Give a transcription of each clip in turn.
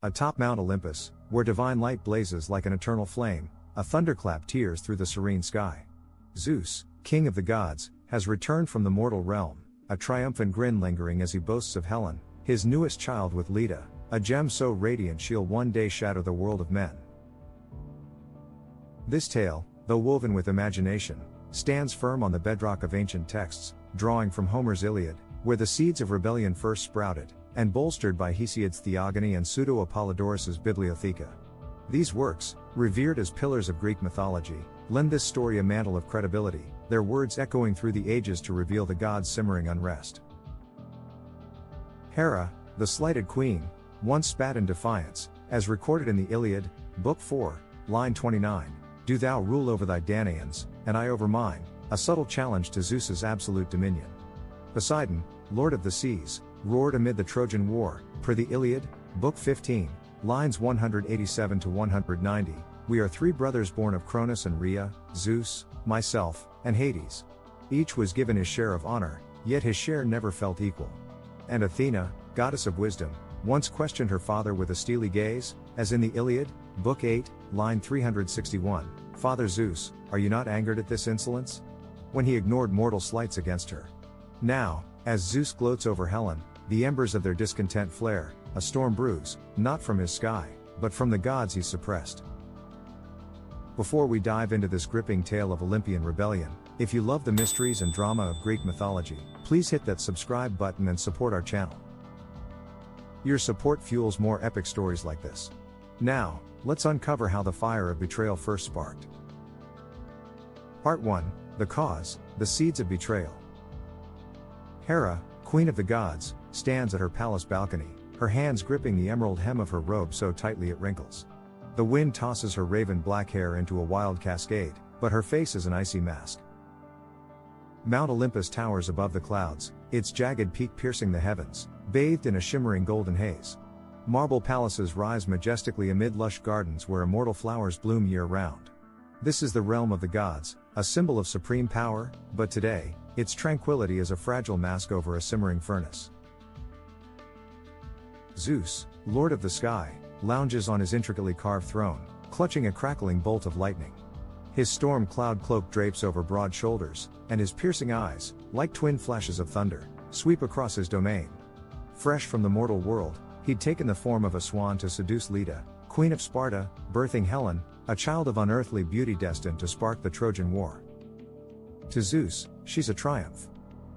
Atop Mount Olympus, where divine light blazes like an eternal flame, a thunderclap tears through the serene sky. Zeus, king of the gods, has returned from the mortal realm, a triumphant grin lingering as he boasts of Helen, his newest child with Leda, a gem so radiant she'll one day shatter the world of men. This tale, though woven with imagination, stands firm on the bedrock of ancient texts, drawing from Homer's Iliad, where the seeds of rebellion first sprouted, and bolstered by Hesiod's Theogony and Pseudo-Apollodorus's Bibliotheca. These works, revered as pillars of Greek mythology, lend this story a mantle of credibility, their words echoing through the ages to reveal the gods' simmering unrest. Hera, the slighted queen, once spat in defiance, as recorded in the Iliad, Book 4, line 29, "Do thou rule over thy Danaans, and I over mine," a subtle challenge to Zeus's absolute dominion. Poseidon, lord of the seas, roared amid the Trojan War, per the Iliad, Book 15, lines 187 to 190, "We are three brothers born of Cronus and Rhea, Zeus, myself, and Hades. Each was given his share of honor, yet his share never felt equal. And Athena, goddess of wisdom, once questioned her father with a steely gaze, as in the Iliad, Book 8, line 361, "Father Zeus, are you not angered at this insolence?" when he ignored mortal slights against her. Now, as Zeus gloats over Helen, the embers of their discontent flare, a storm brews, not from his sky, but from the gods he's suppressed. Before we dive into this gripping tale of Olympian rebellion, if you love the mysteries and drama of Greek mythology, please hit that subscribe button and support our channel. Your support fuels more epic stories like this. Now, let's uncover how the fire of betrayal first sparked. Part 1, The Cause, the Seeds of Betrayal. Hera, queen of the gods, stands at her palace balcony, her hands gripping the emerald hem of her robe so tightly it wrinkles. The wind tosses her raven black hair into a wild cascade, but her face is an icy mask. Mount Olympus towers above the clouds, its jagged peak piercing the heavens, bathed in a shimmering golden haze. Marble palaces rise majestically amid lush gardens where immortal flowers bloom year-round. This is the realm of the gods, a symbol of supreme power, but today, its tranquility is a fragile mask over a simmering furnace. Zeus, lord of the sky, lounges on his intricately carved throne, clutching a crackling bolt of lightning. His storm cloud cloak drapes over broad shoulders, and his piercing eyes, like twin flashes of thunder, sweep across his domain. Fresh from the mortal world, he'd taken the form of a swan to seduce Leda, queen of Sparta, birthing Helen, a child of unearthly beauty destined to spark the Trojan War. To Zeus, she's a triumph.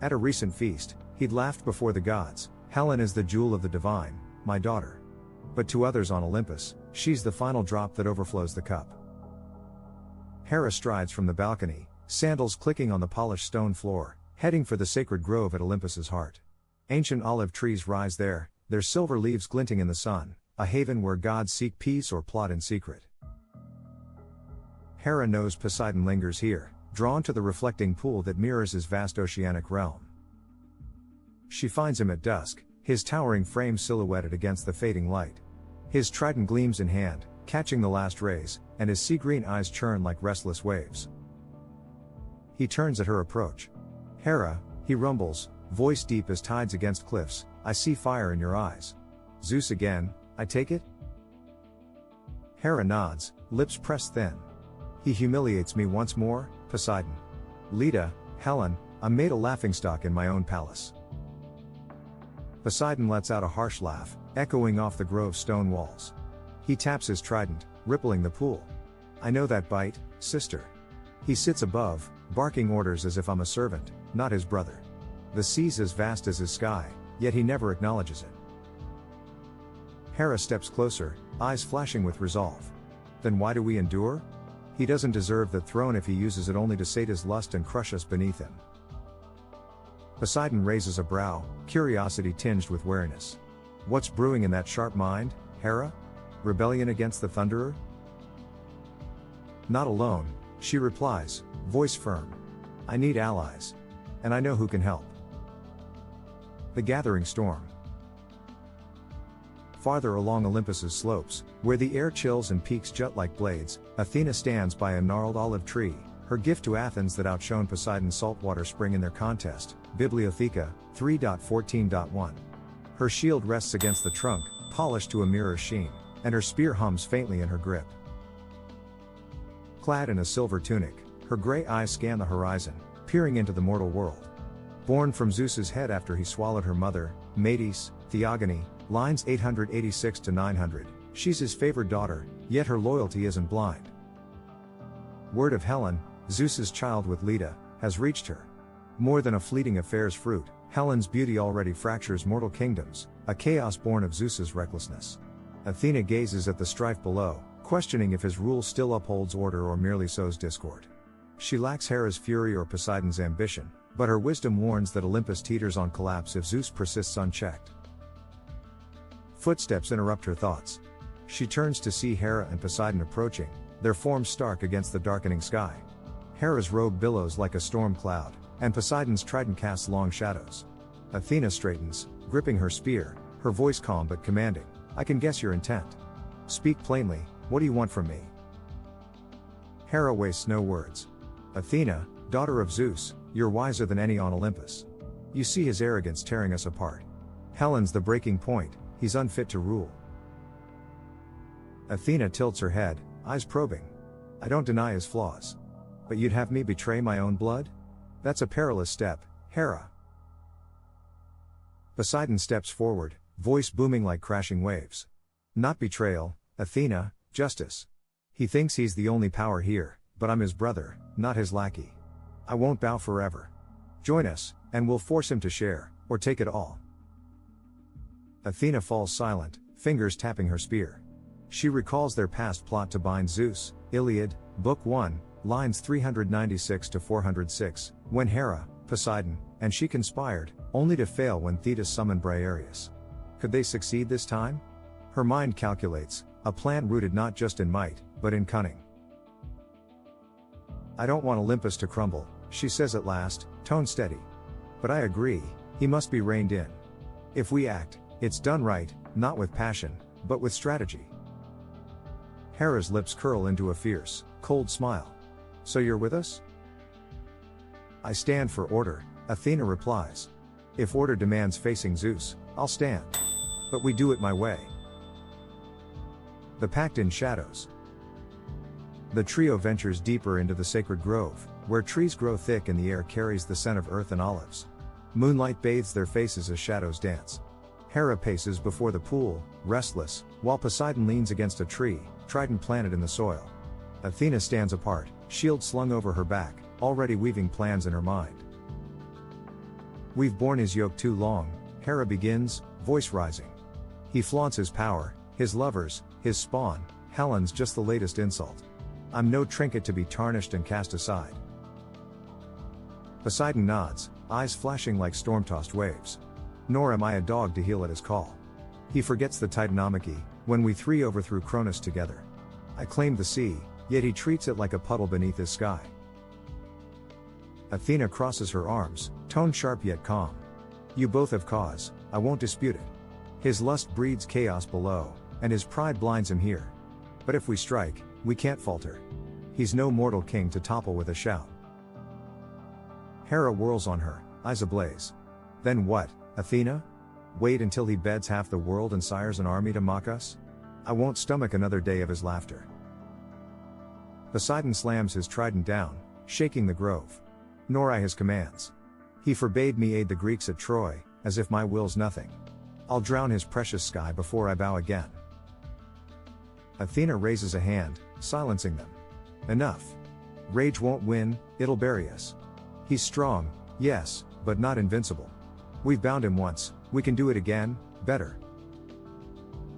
At a recent feast, he'd laughed before the gods, "Helen is the jewel of the divine, my daughter." But to others on Olympus, she's the final drop that overflows the cup. Hera strides from the balcony, sandals clicking on the polished stone floor, heading for the sacred grove at Olympus's heart. Ancient olive trees rise there, their silver leaves glinting in the sun, a haven where gods seek peace or plot in secret. Hera knows Poseidon lingers here, drawn to the reflecting pool that mirrors his vast oceanic realm. She finds him at dusk, his towering frame silhouetted against the fading light. His trident gleams in hand, catching the last rays, and his sea-green eyes churn like restless waves. He turns at her approach. "Hera," he rumbles, voice deep as tides against cliffs, "I see fire in your eyes. Zeus again, I take it?" Hera nods, lips pressed thin. "He humiliates me once more, Poseidon. Leda, Helen, I'm made a laughingstock in my own palace." Poseidon lets out a harsh laugh, echoing off the grove's stone walls. He taps his trident, rippling the pool. "I know that bite, sister." He sits above, barking orders as if I'm a servant, not his brother. The sea's as vast as his sky, yet he never acknowledges it. Hera steps closer, eyes flashing with resolve. "Then why do we endure? He doesn't deserve that throne if he uses it only to sate his lust and crush us beneath him." Poseidon raises a brow, curiosity tinged with wariness. "What's brewing in that sharp mind, Hera? Rebellion against the Thunderer?" "Not alone," she replies, voice firm. "I need allies. And I know who can help." The gathering storm. Farther along Olympus's slopes, where the air chills and peaks jut like blades, Athena stands by a gnarled olive tree, her gift to Athens that outshone Poseidon's saltwater spring in their contest, Bibliotheca 3.14.1. Her shield rests against the trunk, polished to a mirror sheen, and her spear hums faintly in her grip. Clad in a silver tunic, her gray eyes scan the horizon, peering into the mortal world. Born from Zeus's head after he swallowed her mother, Metis, Theogony, lines 886 to 900, she's his favored daughter, yet her loyalty isn't blind. Word of Helen, Zeus's child with Leda, has reached her. More than a fleeting affair's fruit, Helen's beauty already fractures mortal kingdoms, a chaos born of Zeus's recklessness. Athena gazes at the strife below, questioning if his rule still upholds order or merely sows discord. She lacks Hera's fury or Poseidon's ambition, but her wisdom warns that Olympus teeters on collapse if Zeus persists unchecked. Footsteps interrupt her thoughts. She turns to see Hera and Poseidon approaching, their forms stark against the darkening sky. Hera's robe billows like a storm cloud, and Poseidon's trident casts long shadows. Athena straightens, gripping her spear, her voice calm but commanding. I can guess your intent. Speak plainly, what do you want from me? Hera wastes no words. Athena, daughter of Zeus, you're wiser than any on Olympus. You see his arrogance tearing us apart. Helen's the breaking point, he's unfit to rule. Athena tilts her head, eyes probing. I don't deny his flaws. But you'd have me betray my own blood? That's a perilous step, Hera. Poseidon steps forward, voice booming like crashing waves. Not betrayal, Athena, justice. He thinks he's the only power here, but I'm his brother, not his lackey. I won't bow forever. Join us, and we'll force him to share, or take it all. Athena falls silent, fingers tapping her spear. She recalls their past plot to bind Zeus, Iliad, Book 1, lines 396 to 406, when Hera, Poseidon, and she conspired, only to fail when Thetis summoned Briareus. Could they succeed this time? Her mind calculates, a plan rooted not just in might, but in cunning. I don't want Olympus to crumble, she says at last, tone steady. But I agree, he must be reined in. If we act, it's done right, not with passion, but with strategy. Hera's lips curl into a fierce, cold smile. So you're with us? I stand for order, Athena replies. If order demands facing Zeus, I'll stand. But we do it my way. The pact in shadows. The trio ventures deeper into the sacred grove, where trees grow thick and the air carries the scent of earth and olives. Moonlight bathes their faces as shadows dance. Hera paces before the pool, restless, while Poseidon leans against a tree, trident planted in the soil. Athena stands apart, shield slung over her back, already weaving plans in her mind. We've borne his yoke too long, Hera begins, voice rising. He flaunts his power, his lovers, his spawn, Helen's just the latest insult. I'm no trinket to be tarnished and cast aside. Poseidon nods, eyes flashing like storm-tossed waves. Nor am I a dog to heel at his call. He forgets the Titanomachy, when we three overthrew Cronus together. I claimed the sea, yet he treats it like a puddle beneath his sky. Athena crosses her arms, tone sharp yet calm. You both have cause, I won't dispute it. His lust breeds chaos below, and his pride blinds him here. But if we strike, we can't falter. He's no mortal king to topple with a shout. Hera whirls on her, eyes ablaze. Then what, Athena? Wait until he beds half the world and sires an army to mock us? I won't stomach another day of his laughter. Poseidon slams his trident down, shaking the grove. Nor I his commands. He forbade me aid the Greeks at Troy, as if my will's nothing. I'll drown his precious sky before I bow again. Athena raises a hand, silencing them. Enough. Rage won't win, it'll bury us. He's strong, yes, but not invincible. We've bound him once, we can do it again, better.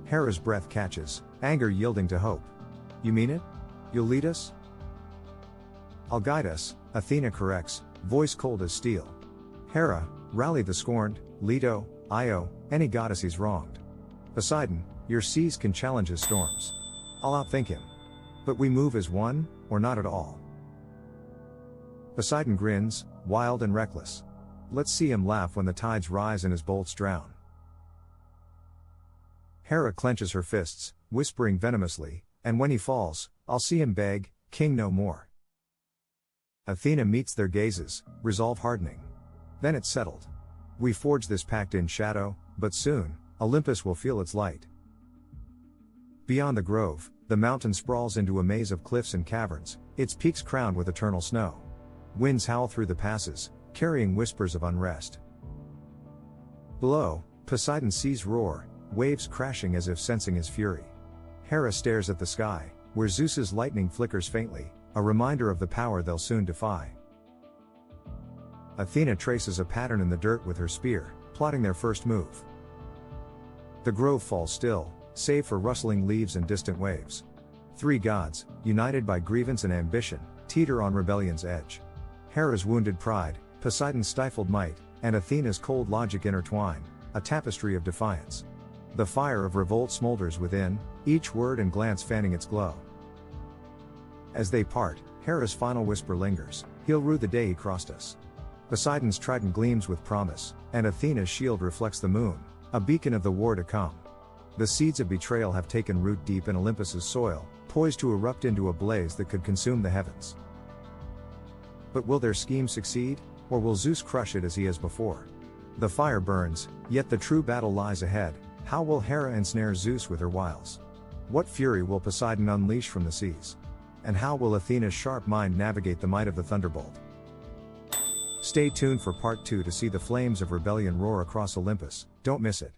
Hera's breath catches, anger yielding to hope. You mean it? You'll lead us? I'll guide us, Athena corrects, voice cold as steel. Hera, rally the scorned, Leto, Io, any goddess he's wronged. Poseidon, your seas can challenge his storms. I'll outthink him. But we move as one, or not at all. Poseidon grins, wild and reckless. Let's see him laugh when the tides rise and his bolts drown. Hera clenches her fists, whispering venomously, and when he falls, I'll see him beg, king no more. Athena meets their gazes, resolve hardening. Then it's settled. We forge this pact in shadow, but soon, Olympus will feel its light. Beyond the grove, the mountain sprawls into a maze of cliffs and caverns, its peaks crowned with eternal snow. Winds howl through the passes, carrying whispers of unrest. Below, Poseidon's seas roar, waves crashing as if sensing his fury. Hera stares at the sky, where Zeus's lightning flickers faintly, a reminder of the power they'll soon defy. Athena traces a pattern in the dirt with her spear, plotting their first move. The grove falls still, save for rustling leaves and distant waves. Three gods, united by grievance and ambition, teeter on rebellion's edge. Hera's wounded pride, Poseidon's stifled might, and Athena's cold logic intertwine, a tapestry of defiance. The fire of revolt smolders within, each word and glance fanning its glow. As they part, Hera's final whisper lingers, "He'll rue the day he crossed us." Poseidon's trident gleams with promise, and Athena's shield reflects the moon, a beacon of the war to come. The seeds of betrayal have taken root deep in Olympus's soil, poised to erupt into a blaze that could consume the heavens. But will their scheme succeed, or will Zeus crush it as he has before? The fire burns, yet the true battle lies ahead. How will Hera ensnare Zeus with her wiles? What fury will Poseidon unleash from the seas? And how will Athena's sharp mind navigate the might of the thunderbolt? Stay tuned for part 2 to see the flames of rebellion roar across Olympus. Don't miss it.